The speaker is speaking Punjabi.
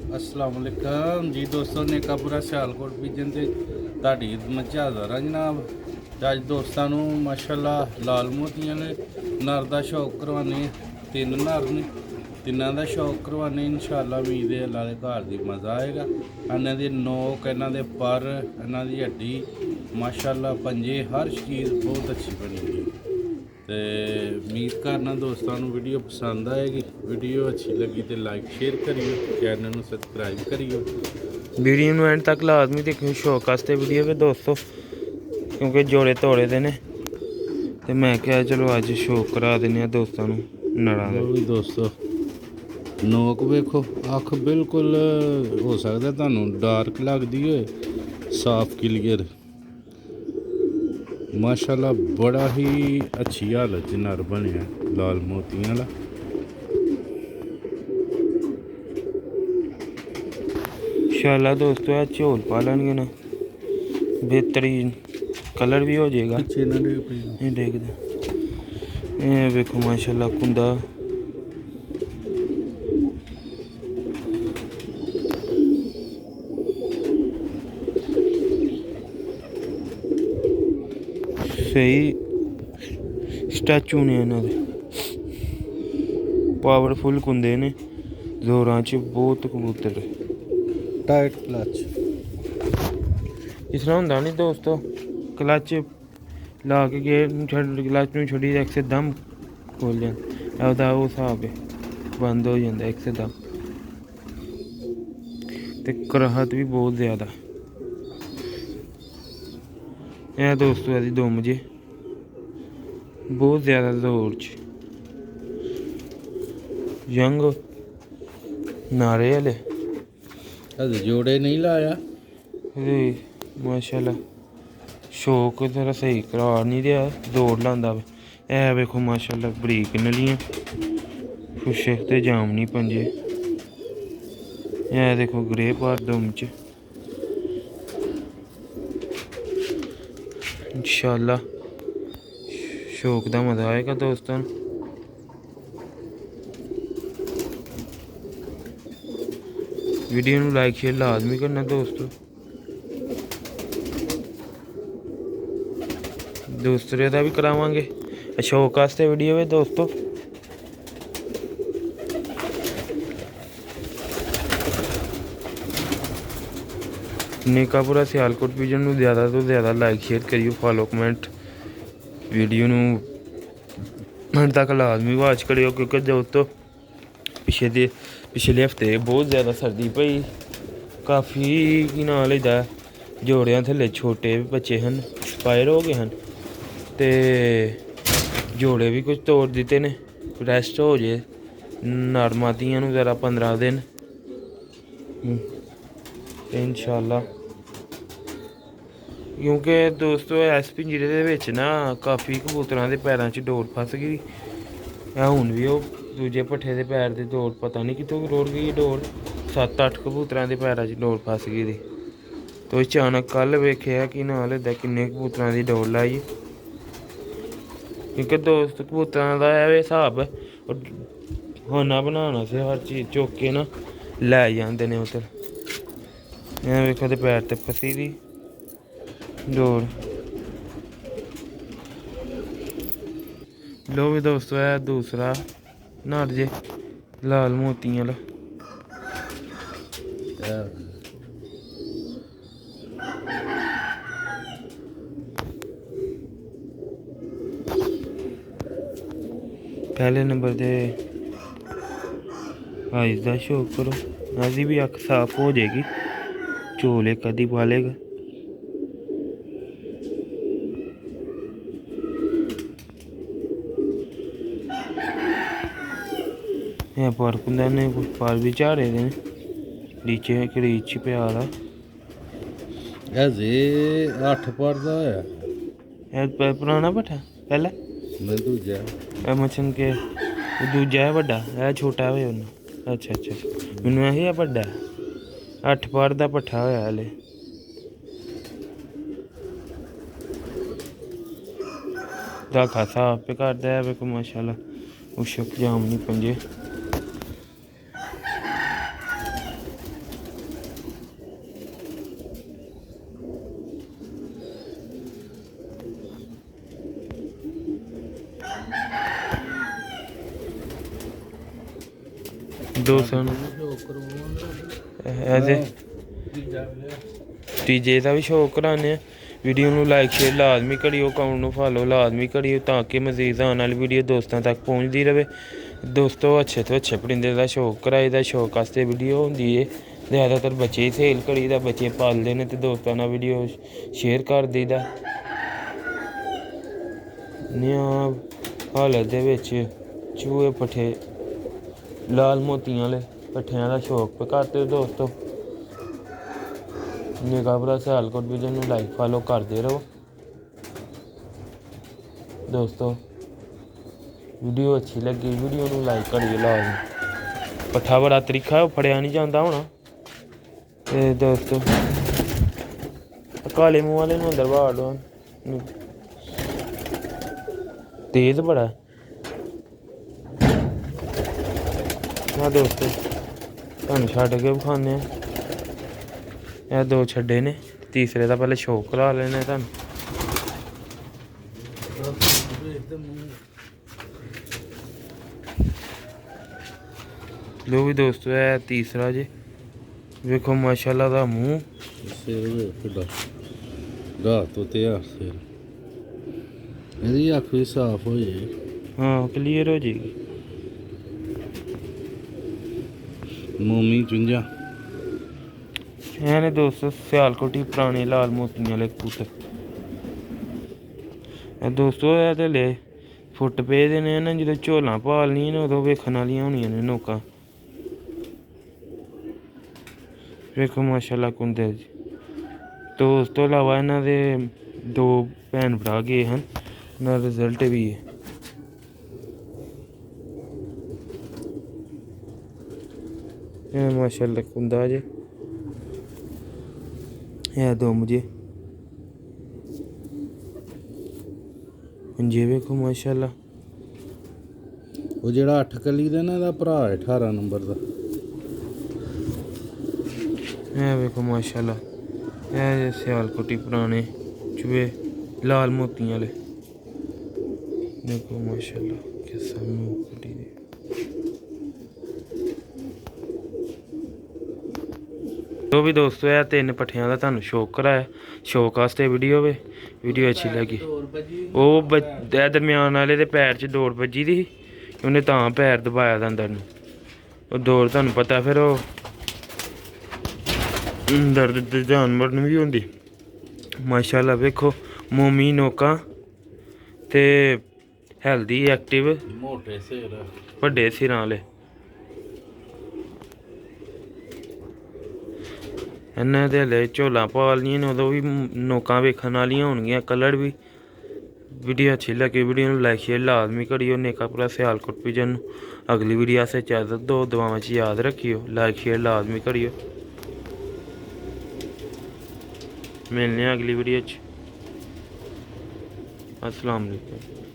अस्सलाम वालेकुम जी दोस्तों ने कापुरा सियालकोट विजन ਤੇ ਤੁਹਾਡੀ ਮੱਝਾਂ ਹਾਜ਼ਰ ਜਨਾਬ। ਅੱਜ ਦੋਸਤਾਂ ਨੂੰ ਮਾਸ਼ਾਅੱਲਾ ਲਾਲ ਮੋਤੀਆਂ ਨੇ ਨਰ ਦਾ ਸ਼ੌਕ ਕਰਵਾਉਣੇ, ਤਿੰਨ ਨਰ ਨੇ, ਤਿੰਨਾਂ ਦਾ ਸ਼ੌਕ ਕਰਵਾਉਣੇ ਇਨਸ਼ਾਅੱਲਾ। ਉਮੀਦ ਹੈ ਅੱਲਾ ਦੇ ਘਰ ਦੀ ਮਜ਼ਾ ਆਏਗਾ। ਇਹਨਾਂ ਦੇ ਨੋਕ, ਇਹਨਾਂ ਦੇ ਪਰ, ਇਹਨਾਂ ਦੀ ਹੱਡੀ ਮਾਸ਼ਾਅੱਲਾ, ਪੰਜੇ, ਹਰ ਚੀਜ਼ ਬਹੁਤ ਅੱਛੀ ਬਣੀ ਹੋਈ। ਤੇ ਉਮੀਦ ਕਰਨਾ ਦੋਸਤਾਂ ਨੂੰ ਵੀਡੀਓ ਪਸੰਦ ਆਏਗੀ। ਵੀਡੀਓ ਅੱਛੀ ਲੱਗੀ ਤੇ ਲਾਈਕ ਸ਼ੇਅਰ ਕਰਿਓ, ਚੈਨਲ ਨੂੰ ਸਬਸਕ੍ਰਾਈਬ ਕਰਿਓ। ਵੀਡੀਓ ਨੂੰ ਐਂਡ ਤੱਕ ਲਾਜ਼ਮੀ ਦੇਖਿਓ ਸ਼ੌਕ ਵਾਸਤੇ ਵੀਡੀਓ ਵੀ ਦੋਸਤੋ, ਕਿਉਂਕਿ ਜੋੜੇ ਤੋੜੇ ਦੇ ਨੇ ਤੇ ਮੈਂ ਕਿਹਾ ਚਲੋ ਅੱਜ ਸ਼ੌਕ ਕਰਾ ਦਿੰਦੇ ਆ ਦੋਸਤਾਂ ਨੂੰ ਨਰਾਂ ਦਾ। ਵੀ ਦੋਸਤੋ ਨੋਕ ਵੇਖੋ, ਅੱਖ ਬਿਲਕੁਲ ਹੋ ਸਕਦਾ ਤੁਹਾਨੂੰ ਡਾਰਕ ਲੱਗਦੀ ਹੋਏ, ਸਾਫ਼ ਕਲੀਅਰ ਮਾਸ਼ਾਅੱਲਾ। ਬੜਾ ਹੀ ਅੱਛੀ ਹਾਲਤ 'ਚ ਨਰ ਬਣਿਆ ਲਾਲ ਮੋਤੀਆਂ ਵਾਲਾ। इंशाल्लाह दोस्तों ਇਹ ਝੋਲ ਪਾ ਲੈਣਗੇ ਨਾ, ਬਿਹਤਰੀਨ ਕਲਰ ਵੀ ਹੋ ਜਾਏਗਾ। ਇਹ ਦੇਖਦੇ ਇਹ ਵੇਖੋ ਮਾਸ਼ਾਅੱਲਾ ਕੁੰਦਾ ਸਹੀ ਸਟੈਚੂ ਨੇ ਇਹਨਾਂ ਦੇ, ਪਾਵਰਫੁਲ ਕੁੰਦੇ ਨੇ, ਜ਼ੋਰਾਂ 'ਚ ਬਹੁਤ ਕਬੂਤਰ। ਟਾਈਟ ਕਲਚ ਇਸ ਤਰ੍ਹਾਂ ਹੁੰਦਾ ਨਹੀਂ ਦੋਸਤੋ, ਕਲਚ ਲਾ ਕੇ ਗੇਅਰ ਨੂੰ ਛੱਡ, ਕਲਚ ਨੂੰ ਛੱਡੀ ਤਾਂ ਇੱਕਦਮ ਖੋਲ ਜਾਂਦਾ, ਉਹਦਾ ਉਹ ਹਿਸਾਬ ਹੈ, ਬੰਦ ਹੋ ਜਾਂਦਾ ਇੱਕਦਮ। ਤੇ ਕਰਾਹਤ ਵੀ ਬਹੁਤ ਜ਼ਿਆਦਾ। ਇਹ ਦੋਸਤੋ ਇਹਦੀ ਦੁਮ ਜੇ ਬਹੁਤ ਜ਼ਿਆਦਾ ਜ਼ੋਰ 'ਚ ਯੰਗ ਨਾਰੇ ਵਾਲੇ ਅਜੇ ਜੋੜੇ ਨਹੀਂ ਲਾਇਆ। ਮਾਸ਼ਾਅੱਲਾ ਸ਼ੌਕ ਜ਼ਰਾ ਸਹੀ ਕਰਾ ਨਹੀਂ ਰਿਹਾ, ਦੌੜ ਲਾਉਂਦਾ ਵੇ। ਇਹ ਵੇਖੋ ਮਾਸ਼ਾਅੱਲਾ ਬਰੀਕ ਨਲੀਆਂ, ਖੁਸ਼ਕ ਤੇ ਜਾਮਨੀ ਪੰਜੇ। ਇਹ ਦੇਖੋ ਗ੍ਰੇ ਪਾਰ ਦਮ 'ਚ इंशाल्लाह शौक का मज़ा आएगा दोस्तों। वीडियो लाइक शेयर लाजमी करना दोस्तों। दूसरे का भी करावांगे शौक वास्ते वीडियो है दोस्तों। नेकापुरा सियालकोट विजन ਨੂੰ ज़्यादा तो ज़्यादा लाइक शेयर करियो, फॉलो कमेंट, वीडियो अंत तक लाजमी वाच करियो, क्योंकि दोस्तों पिछले हफ्ते बहुत ज़्यादा सर्दी पई, काफ़ी की ना लेदा जोड़ियां थल्ले छोटे बच्चे हैं एक्सपायर हो गए हैं, तो जोड़े भी कुछ तोड़ दिते ने। रेस्ट हो जाए नरमातियां नूं ज़रा 15 दिन इंशाल्लाह। क्योंकि दोस्तों इस पिंजरे दे विच ना काफ़ी कबूतरां दे पैरां 'च डोर फस गई। हुण भी ओह दूजे भट्ठे दे पैर दे डोर पता नहीं कित्थों रोड़ गई डोर, 7-8 कबूतरां दे पैरां 'च डोर फस गई थी। तो अचानक कल वेखिया कि नाल इदा किन्ने कबूतरां दी डोर लाई। क्योंकि दोस्त कबूतरां दा एह हिसाब है, खाना बनाना से हर चीज़ चुक के ना लै जांदे ने उधर। मैं वेखो ते पैर ते फसी दी डोर। लो भी दोस्तों है दूसरा नर जे लाल मोतियां वाला। पहले नंबर दे आइज़ का शौक करो, अभी भी अख साफ हो जाएगी, चोले कदी पालेगा। पर कुंदा ने पर भी झाड़े दे नीचे करीच पिया दा। अजे 8 पर दा होया। पुराना भट्ठा पहले मैं दूजा मछन के दूजा है बड़ा, है छोटा है। अच्छा अच्छा मैनू यही है बड़ा 8 पर दा भट्ठा होया हले। दा खासा आपे करदा है वे माशाल्लाह। उशक जामनी पंजे ਦੋਸਤਾਂ ਨੂੰ ਇਹਦੇ ਤੀਜੇ ਦਾ ਵੀ ਸ਼ੌਕ ਕਰਾਉਂਦੇ ਆ। ਵੀਡੀਓ ਨੂੰ ਲਾਈਕ ਸ਼ੇਅਰ ਲਾਜ਼ਮੀ ਕਰਿਓ, ਅਕਾਊਂਟ ਨੂੰ ਫੋਲੋ ਲਾਜ਼ਮੀ ਕਰਿਓ ਤਾਂ ਕਿ ਮਜ਼ੀਦ ਆਉਣ ਵਾਲੀ ਵੀਡੀਓ ਦੋਸਤਾਂ ਤੱਕ ਪਹੁੰਚਦੀ ਰਹੇ। ਦੋਸਤੋ ਅੱਛੇ ਤੋਂ ਅੱਛੇ ਪਰਿੰਦੇ ਦਾ ਸ਼ੌਕ ਕਰਾਏ ਦਾ, ਸ਼ੌਕ ਵਾਸਤੇ ਵੀਡੀਓ ਹੁੰਦੀ ਹੈ। ਜ਼ਿਆਦਾਤਰ ਬੱਚੇ ਹੀ ਸੇਲ ਕਰੀਦਾ, ਬੱਚੇ ਪਾਲਦੇ ਨੇ ਤੇ ਦੋਸਤਾਂ ਨਾਲ ਵੀਡੀਓ ਸ਼ੇਅਰ ਕਰ ਦਈਦਾ। ਨਿਆ ਹਾਲਤ ਦੇ ਵਿੱਚ ਚੂਹੇ ਪੱਠੇ ਲਾਲ ਮੋਤੀਆਂ ਵਾਲੇ ਪੱਠਿਆਂ ਦਾ ਸ਼ੌਕ ਕਰਦੇ ਦੋਸਤੋ। ਨਿਗਾਹ ਭਰਾ ਸਿਆਲਕੋਟ ਵਿਜਨ ਨੂੰ ਲਾਈਕ ਫਾਲੋ ਕਰਦੇ ਰਹੋ ਦੋਸਤੋ। ਵੀਡੀਓ ਅੱਛੀ ਲੱਗੀ ਵੀਡੀਓ ਨੂੰ ਲਾਈਕ ਕਰਿਓ ਲਾਜ਼ਮੀ। ਪੱਠਾ ਬੜਾ ਤਰੀਖਾ ਫੜਿਆ ਨਹੀਂ ਜਾਂਦਾ ਹੋਣਾ ਤੇ ਦੋਸਤੋ ਕਾਲੇ ਮੂੰਹ ਵਾਲੇ ਨੂੰ ਅੰਦਰ ਵਾੜ ਲਓ, ਤੇਜ਼ ਬੜਾ ਨਾ ਦੋਸਤੋ। ਤੁਹਾਨੂੰ ਛੱਡ ਕੇ ਵਿਖਾਉਂਦੇ ਆ। ਇਹ ਦੋ ਛੱਡੇ ਨੇ, ਤੀਸਰੇ ਦਾ ਪਹਿਲੇ ਸ਼ੌਕ ਕਰਾ ਲੈਣੇ ਤੁਹਾਨੂੰ। ਲੋ ਵੀ ਦੋਸਤੋ ਇਹ ਤੀਸਰਾ ਜੇ ਵੇਖੋ ਮਾਸ਼ਾਅੱਲਾ ਦਾ ਮੂੰਹ, ਸਿਰ ਵੇਖੋ ਰਾਤ ਤੋਂ ਤਿਆਰ ਸਿਰ, ਇਹਦੀ ਅੱਖ ਵੀ ਸਾਫ਼ ਹੋ ਜਾਏ। ਹਾਂ ਕਲੀਅਰ ਹੋ ਜਾਏਗੀ। ਮੋਮੀ ਚੁੰਝਾ ਇਹ ਨੇ ਦੋਸਤੋ ਸਿਆਲਕੋਟੀ ਪੁਰਾਣੇ ਲਾਲ ਮੋਤੀਆਂ ਵਾਲੇ ਕਬੂਤਰ। ਇਹ ਦੋਸਤੋ ਇਹ ਤੇ ਲੈ ਫੁੱਟ ਪਏ ਦੇ ਨੇ ਨਾ, ਜਦੋਂ ਝੋਲਾਂ ਭਾਲਣੀਆਂ ਨੇ ਉਦੋਂ ਵੇਖਣ ਵਾਲੀਆਂ ਹੋਣੀਆਂ ਨੇ ਨੋਕਾਂ। ਵੇਖੋ ਮਾਸ਼ਾਅੱਲਾ ਕੁੰਦੇ ਜੀ। ਤੋਂ ਉਸ ਤੋਂ ਇਲਾਵਾ ਇਹਨਾਂ ਦੇ ਦੋ ਭੈਣ ਭਰਾ ਗਏ ਹਨ, ਨਾਲ ਰਿਜ਼ਲਟ ਵੀ ਹੈ। ਇਹ ਮਾਸ਼ਾਅੱਲਾ ਕੁੰਦਾ ਜੇ, ਇਹ ਦੋ ਮੁਝੇ ਪੰਜੇ ਵੇਖੋ ਮਾਸ਼ਾਅੱਲਾ। ਉਹ ਜਿਹੜਾ 8 ਕਲੀ ਦਾ ਨਾ ਇਹਦਾ ਭਰਾ ਹੈ 18 ਨੰਬਰ ਦਾ। ਇਹ ਵੇਖੋ ਮਾਸ਼ਾਅੱਲਾ ਇਹ ਸਿਆਲਕੋਟੀ ਪੁਰਾਣੇ ਚੂਹੇ ਲਾਲ ਮੋਤੀਆਂ ਵਾਲੇ ਦੇਖੋ ਮਾਸ਼ਾਅੱਲਾ ਕਿਸ ਸਾਹਮਣੇ ਕੁੜੀ ਦੇ। ਤੋ ਵੀ ਦੋਸਤੋ ਇਹ ਤਿੰਨ ਪੱਠਿਆਂ ਦਾ ਤੁਹਾਨੂੰ ਸ਼ੌਕ ਕਰਾਇਆ, ਸ਼ੌਕ ਵਾਸਤੇ ਵੀਡੀਓ ਵੇ। ਵੀਡੀਓ ਅੱਛੀ ਲੱਗੀ ਉਹ ਇਹ ਦਰਮਿਆਨ ਵਾਲੇ ਦੇ ਪੈਰ 'ਚ ਦੌੜ ਵੱਜੀ ਦੀ ਸੀ, ਉਹਨੇ ਤਾਂ ਪੈਰ ਦਬਾਇਆ ਦਾ ਅੰਦਰ ਨੂੰ। ਉਹ ਦੌੜ ਤੁਹਾਨੂੰ ਪਤਾ ਫਿਰ ਉਹ ਦਰਦ ਜਾਨਵਰ ਨੂੰ ਵੀ ਹੁੰਦੀ। ਮਾਸ਼ਾਅੱਲਾ ਵੇਖੋ ਮੋਮੀ ਨੋਕਾਂ ਤੇ ਹੈਲਦੀ ਐਕਟਿਵ ਮੋਟੇ ਸਿਰ, ਵੱਡੇ ਸਿਰਾਂ ਵਾਲੇ। ਇਹਨਾਂ ਦੇ ਹਲੇ ਝੋਲਾਂ ਪਾਲਣੀਆਂ ਨੇ, ਉਦੋਂ ਵੀ ਨੋਕਾਂ ਵੇਖਣ ਵਾਲੀਆਂ ਹੋਣਗੀਆਂ, ਕਲਰ ਵੀ। ਵੀਡੀਓ ਅੱਛੀ ਲੱਗੀ ਵੀਡੀਓ ਨੂੰ ਲਾਈਕ ਸ਼ੇਅਰ ਲਾਜ਼ਮੀ ਕਰਿਓ। ਨੇਕਾਪੁਰਾ ਸਿਆਲਕੋਟ ਵਿਜਨ ਨੂੰ ਅਗਲੀ ਵੀਡੀਓ ਸੇ ਇਜਾਜ਼ਤ ਦੋ, ਦੁਆਵਾਂ 'ਚ ਯਾਦ ਰੱਖਿਓ, ਲਾਈਕ ਸ਼ੇਅਰ ਲਾਜ਼ਮੀ ਕਰਿਓ। ਮਿਲਨੇ ਅਗਲੀ ਵੀਡੀਓ 'ਚ। अस्सलाम वालेकुम।